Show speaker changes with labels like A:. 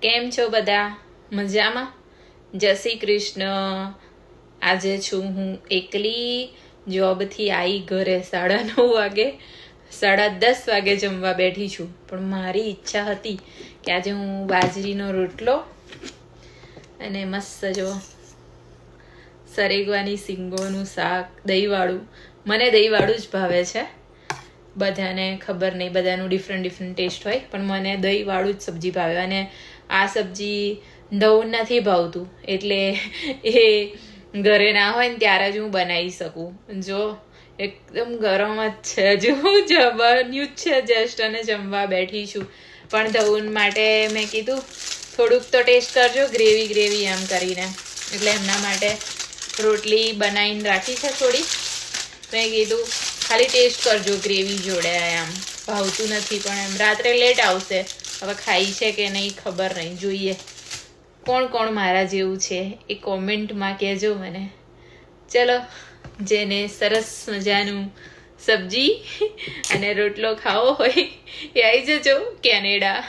A: કેમ છો બધા? મજામાં? જય શ્રી કૃષ્ણ. આજે છું હું એકલી, જોબથી આવી ઘરે 9:30 વાગે, 10:30 વાગે જમવા બેઠી છું. પણ મારી ઈચ્છા હતી કે આજે હું બાજરીનો રોટલો અને મસ્ત જો સરેગવાની સિંગોનું શાક, દહીંવાળું. મને દહીંવાળું જ ભાવે છે. બધાને ખબર નહીં, બધાનું ડિફરન્ટ ટેસ્ટ હોય, પણ મને દહીંવાળું જ સબ્જી ભાવે. અને આ સબ્જી નવું નથી ભાવતું, એટલે એ ઘરે ના હોય ને ત્યારે જ હું બનાવી શકું. જો એકદમ ગરમ જ છે, જો બન્યું જ છે જસ્ટ, અને જમવા બેઠી છું. પણ ધવન માટે મેં કીધું થોડુંક તો ટેસ્ટ કરજો, ગ્રેવી એમ કરીને. એટલે એમના માટે રોટલી બનાવીને રાખી છે થોડી. મેં કીધું ખાલી ટેસ્ટ કરજો ગ્રેવી જોડે. એમ ભાવતું નથી, પણ એમ રાત્રે લેટ આવશે. હવે ખાઈ છે કે નહીં ખબર નહીં, જોઈએ. કોણ કોણ મારા જેવું છે એ કોમેન્ટમાં કહેજો મને. ચલો, જેને સરસ મજાનું સબ્જી અને રોટલો ખાવો હોય એ આવી જજો કેનેડા.